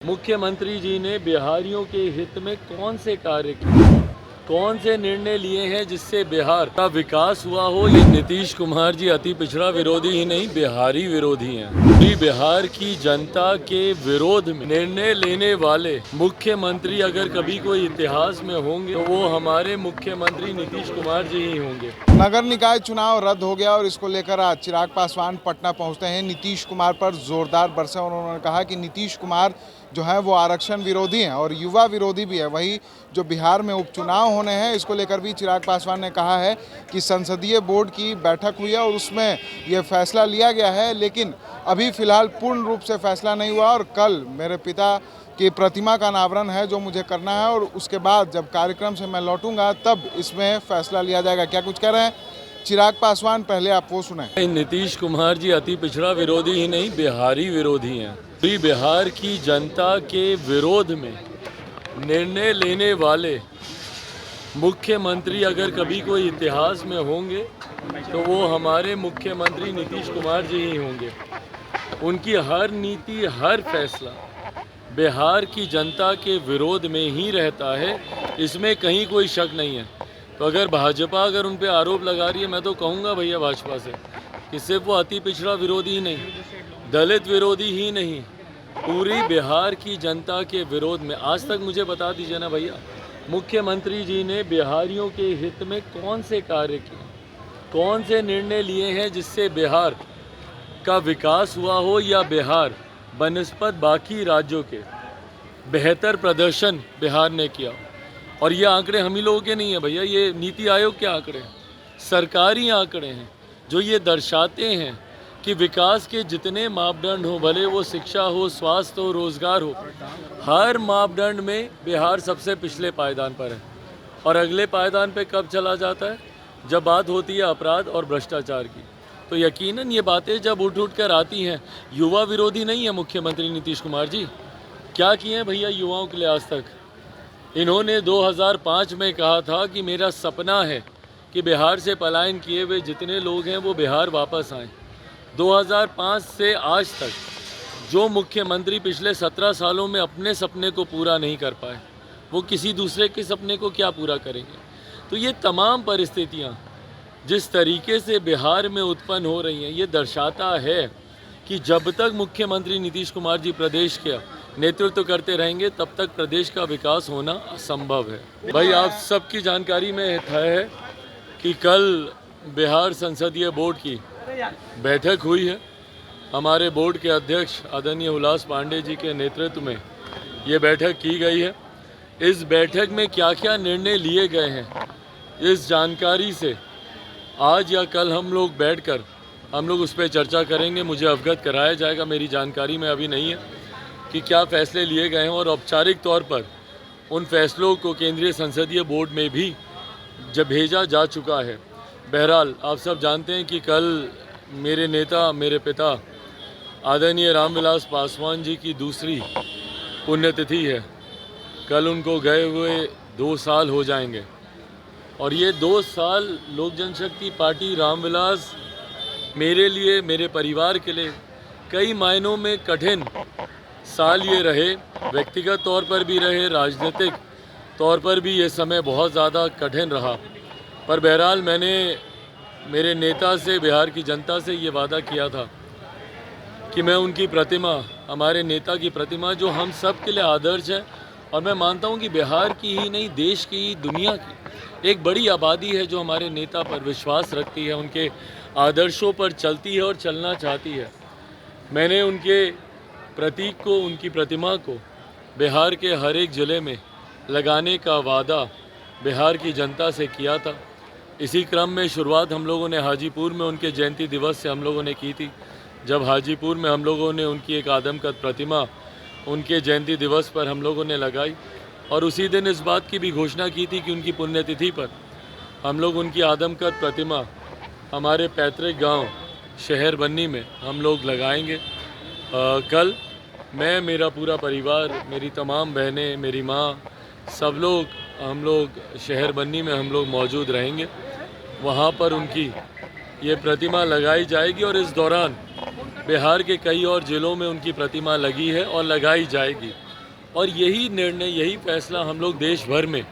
मुख्यमंत्री जी ने बिहारियों के हित में कौन से कार्य किए, कौन से निर्णय लिए हैं जिससे बिहार का विकास हुआ हो। ये नीतीश कुमार जी अति पिछड़ा विरोधी ही नहीं, बिहारी विरोधी हैं। पूरी बिहार की जनता के विरोध में निर्णय लेने वाले मुख्यमंत्री अगर कभी कोई इतिहास में होंगे तो वो हमारे मुख्यमंत्री नीतीश कुमार जी ही होंगे। नगर निकाय चुनाव रद्द हो गया और इसको लेकर आज चिराग पासवान पटना पहुंचते हैं। नीतीश कुमार पर जोरदार बरसे और उन्होंने कहा कि नीतीश कुमार जो है वो आरक्षण विरोधी हैं और युवा विरोधी भी है। वही जो बिहार में उपचुनाव होने हैं इसको लेकर भी चिराग पासवान ने कहा है कि संसदीय बोर्ड की बैठक हुई है और उसमें ये फैसला लिया गया है, लेकिन अभी फिलहाल पूर्ण रूप से फैसला नहीं हुआ और कल मेरे पिता की प्रतिमा का अनावरण है जो मुझे करना है और उसके बाद जब कार्यक्रम से मैं लौटूंगा तब इसमें फैसला लिया जाएगा। क्या कुछ कह रहे हैं चिराग पासवान, पहले आप वो सुने। नीतीश कुमार जी अति पिछड़ा विरोधी ही नहीं, बिहारी विरोधी हैं। पूरी बिहार की जनता के विरोध में निर्णय लेने वाले मुख्यमंत्री अगर कभी कोई इतिहास में होंगे तो वो हमारे मुख्यमंत्री नीतीश कुमार जी ही होंगे। उनकी हर नीति, हर फैसला बिहार की जनता के विरोध में ही रहता है, इसमें कहीं कोई शक नहीं है। तो अगर भाजपा उन पे आरोप लगा रही है, मैं तो कहूँगा भैया भाजपा से कि सिर्फ वो अति पिछड़ा विरोधी ही नहीं, दलित विरोधी ही नहीं, पूरी बिहार की जनता के विरोध में। आज तक मुझे बता दीजिए ना भैया, मुख्यमंत्री जी ने बिहारियों के हित में कौन से कार्य किए, कौन से निर्णय लिए हैं जिससे बिहार का विकास हुआ हो या बिहार बनिस्पत बाकी राज्यों के बेहतर प्रदर्शन बिहार ने किया। और ये आंकड़े हम ही लोगों के नहीं है भैया, ये नीति आयोग के आंकड़े हैं, सरकारी आंकड़े हैं जो ये दर्शाते हैं कि विकास के जितने मापदंड हो, भले वो शिक्षा हो, स्वास्थ्य हो, रोजगार हो, हर मापदंड में बिहार सबसे पिछले पायदान पर है। और अगले पायदान पे कब चला जाता है? जब बात होती है अपराध और भ्रष्टाचार की। तो यकीनन ये बातें जब उठ कर आती हैं, युवा विरोधी नहीं है मुख्यमंत्री नीतीश कुमार जी। क्या किए हैं भैया युवाओं के लिए आज तक? इन्होंने 2005 में कहा था कि मेरा सपना है कि बिहार से पलायन किए हुए जितने लोग हैं वो बिहार वापस आएं। 2005 से आज तक जो मुख्यमंत्री पिछले 17 सालों में अपने सपने को पूरा नहीं कर पाए, वो किसी दूसरे के सपने को क्या पूरा करेंगे? तो ये तमाम परिस्थितियाँ जिस तरीके से बिहार में उत्पन्न हो रही हैं, ये दर्शाता है कि जब तक मुख्यमंत्री नीतीश कुमार जी प्रदेश के नेतृत्व करते रहेंगे तब तक प्रदेश का विकास होना असंभव है। भाई आप सबकी जानकारी में है कि कल बिहार संसदीय बोर्ड की बैठक हुई है। हमारे बोर्ड के अध्यक्ष आदरणीय हुलास पांडे जी के नेतृत्व में ये बैठक की गई है। इस बैठक में क्या क्या निर्णय लिए गए हैं, इस जानकारी से आज या कल हम लोग बैठकर उस पर चर्चा करेंगे। मुझे अवगत कराया जाएगा, मेरी जानकारी में अभी नहीं है कि क्या फैसले लिए गए हैं और औपचारिक तौर पर उन फैसलों को केंद्रीय संसदीय बोर्ड में भी जब भेजा जा चुका है। बहरहाल आप सब जानते हैं कि कल मेरे नेता, मेरे पिता आदरणीय रामविलास पासवान जी की दूसरी पुण्यतिथि है। कल उनको गए हुए 2 साल हो जाएंगे और ये 2 साल लोक जनशक्ति पार्टी रामविलास मेरे लिए, मेरे परिवार के लिए कई मायनों में कठिन साल ये रहे। व्यक्तिगत तौर पर भी रहे, राजनीतिक तौर पर भी ये समय बहुत ज़्यादा कठिन रहा। पर बहरहाल मैंने मेरे नेता से, बिहार की जनता से ये वादा किया था कि मैं उनकी प्रतिमा, हमारे नेता की प्रतिमा जो हम सब के लिए आदर्श है, और मैं मानता हूँ कि बिहार की ही नहीं, देश की, दुनिया की एक बड़ी आबादी है जो हमारे नेता पर विश्वास रखती है, उनके आदर्शों पर चलती है और चलना चाहती है। मैंने उनके प्रतीक को, उनकी प्रतिमा को बिहार के हर एक ज़िले में लगाने का वादा बिहार की जनता से किया था। इसी क्रम में शुरुआत हम लोगों ने हाजीपुर में उनके जयंती दिवस से हम लोगों ने की थी। जब हाजीपुर में हम लोगों ने उनकी एक आदमकद प्रतिमा उनके जयंती दिवस पर हम लोगों ने लगाई और उसी दिन इस बात की भी घोषणा की थी कि उनकी पुण्यतिथि पर हम लोग उनकी आदमकद प्रतिमा हमारे पैतृक गांव शहर बन्नी में हम लोग लगाएंगे। कल मैं, मेरा पूरा परिवार, मेरी तमाम बहनें, मेरी माँ, सब लोग, हम लोग शहर बन्नी में हम लोग मौजूद रहेंगे। वहाँ पर उनकी ये प्रतिमा लगाई जाएगी और इस दौरान बिहार के कई और ज़िलों में उनकी प्रतिमा लगी है और लगाई जाएगी। और यही निर्णय, यही फैसला हम लोग देश भर में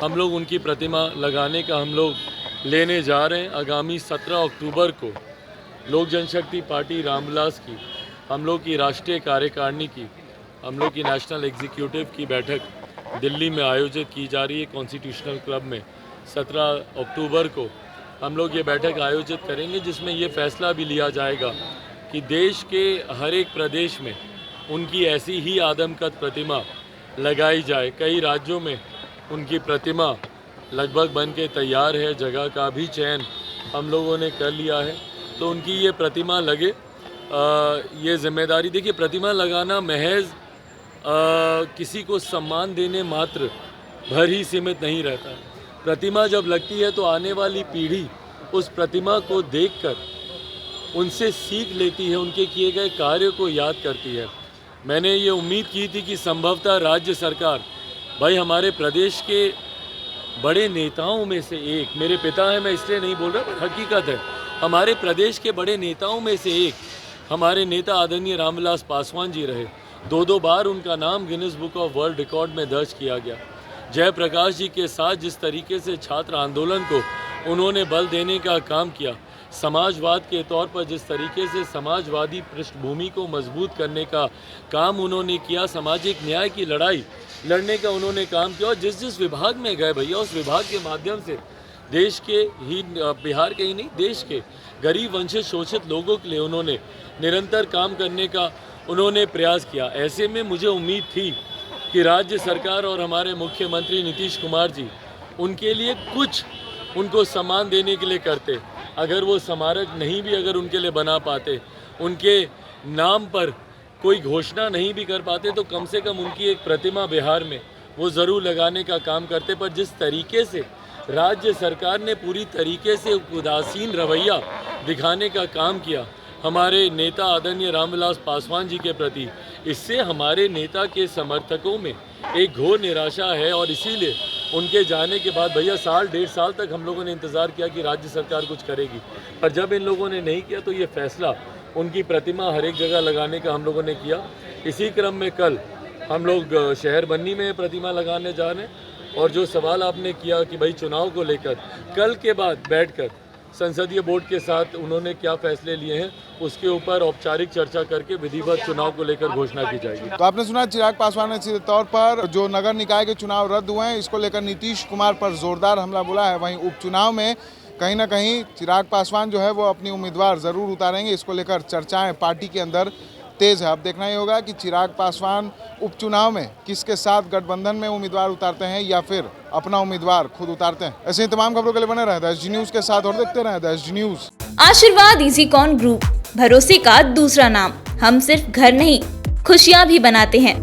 हम लोग उनकी प्रतिमा लगाने का हम लोग लेने जा रहे हैं। आगामी 17 अक्टूबर को लोक जनशक्ति पार्टी रामविलास की, हम लोग की राष्ट्रीय कार्यकारिणी की, हम लोग की नेशनल एग्जीक्यूटिव की बैठक दिल्ली में आयोजित की जा रही है कॉन्स्टिट्यूशनल क्लब में। 17 अक्टूबर को हम लोग ये बैठक आयोजित करेंगे, जिसमें ये फैसला भी लिया जाएगा कि देश के हर एक प्रदेश में उनकी ऐसी ही आदमकद प्रतिमा लगाई जाए। कई राज्यों में उनकी प्रतिमा लगभग बन के तैयार है, जगह का भी चयन हम लोगों ने कर लिया है, तो उनकी ये प्रतिमा लगे। ये जिम्मेदारी, देखिए प्रतिमा लगाना महज किसी को सम्मान देने मात्र भर ही सीमित नहीं रहता है। प्रतिमा जब लगती है तो आने वाली पीढ़ी उस प्रतिमा को देखकर उनसे सीख लेती है, उनके किए गए कार्य को याद करती है। मैंने ये उम्मीद की थी कि संभवतः राज्य सरकार, भाई हमारे प्रदेश के बड़े नेताओं में से एक, मेरे पिता हैं मैं इसलिए नहीं बोल रहा, पर हकीकत है हमारे प्रदेश के बड़े नेताओं में से एक हमारे नेता आदरणीय रामविलास पासवान जी रहे। 2 बार उनका नाम Guinness book of world record में दर्ज किया गया। जयप्रकाश जी के साथ जिस तरीके से छात्र आंदोलन को उन्होंने बल देने का काम किया, समाजवाद के तौर पर जिस तरीके से समाजवादी पृष्ठभूमि को मजबूत करने का काम उन्होंने किया, सामाजिक न्याय की लड़ाई लड़ने का उन्होंने काम किया, और जिस जिस विभाग में गए भैया उस विभाग के माध्यम से देश के ही, बिहार के ही नहीं, देश के गरीब वंचित शोषित लोगों के लिए उन्होंने निरंतर काम करने का उन्होंने प्रयास किया। ऐसे में मुझे उम्मीद थी कि राज्य सरकार और हमारे मुख्यमंत्री नीतीश कुमार जी उनके लिए कुछ उनको सम्मान देने के लिए करते। अगर वो स्मारक नहीं भी अगर उनके लिए बना पाते, उनके नाम पर कोई घोषणा नहीं भी कर पाते, तो कम से कम उनकी एक प्रतिमा बिहार में वो ज़रूर लगाने का काम करते। पर जिस तरीके से राज्य सरकार ने पूरी तरीके से उदासीन रवैया दिखाने का काम किया हमारे नेता आदरणीय रामविलास पासवान जी के प्रति, इससे हमारे नेता के समर्थकों में एक घोर निराशा है। और इसीलिए उनके जाने के बाद भैया 1.5 साल तक हम लोगों ने इंतज़ार किया कि राज्य सरकार कुछ करेगी, पर जब इन लोगों ने नहीं किया तो ये फैसला उनकी प्रतिमा हर एक जगह लगाने का हम लोगों ने किया। इसी क्रम में कल हम लोग शहर बन्नी में प्रतिमा लगाने जा रहे हैं। और जो सवाल आपने किया कि भाई चुनाव को लेकर, कल के बाद बैठकर संसदीय बोर्ड के साथ उन्होंने क्या फैसले लिए हैं उसके ऊपर औपचारिक चर्चा करके विधिवत चुनाव को लेकर घोषणा की जाएगी। तो आपने सुना चिराग पासवान ने सीधे तौर पर जो नगर निकाय के चुनाव रद्द हुए हैं इसको लेकर नीतीश कुमार पर जोरदार हमला बोला है। वहीं उपचुनाव में कहीं ना कहीं चिराग पासवान जो है वो अपनी उम्मीदवार ज़रूर उतारेंगे। इसको लेकर चर्चाएं पार्टी के अंदर तेज है। अब देखना ही होगा कि चिराग पासवान उपचुनाव में किसके साथ गठबंधन में उम्मीदवार उतारते हैं या फिर अपना उम्मीदवार खुद उतारते हैं। ऐसे ही तमाम खबरों के लिए बने रहे SG न्यूज़ के साथ और देखते रहे SG न्यूज़। आशीर्वाद इजीकॉन ग्रुप, भरोसे का दूसरा नाम। हम सिर्फ घर नहीं, खुशियाँ भी बनाते हैं।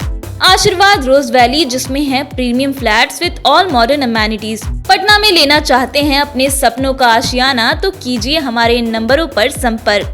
आशीर्वाद रोज वैली, जिसमें है premium flats with all modern amenities. Patna में लेना चाहते हैं अपने सपनों का आशियाना, तो कीजिए हमारे इन नंबरों पर संपर्क।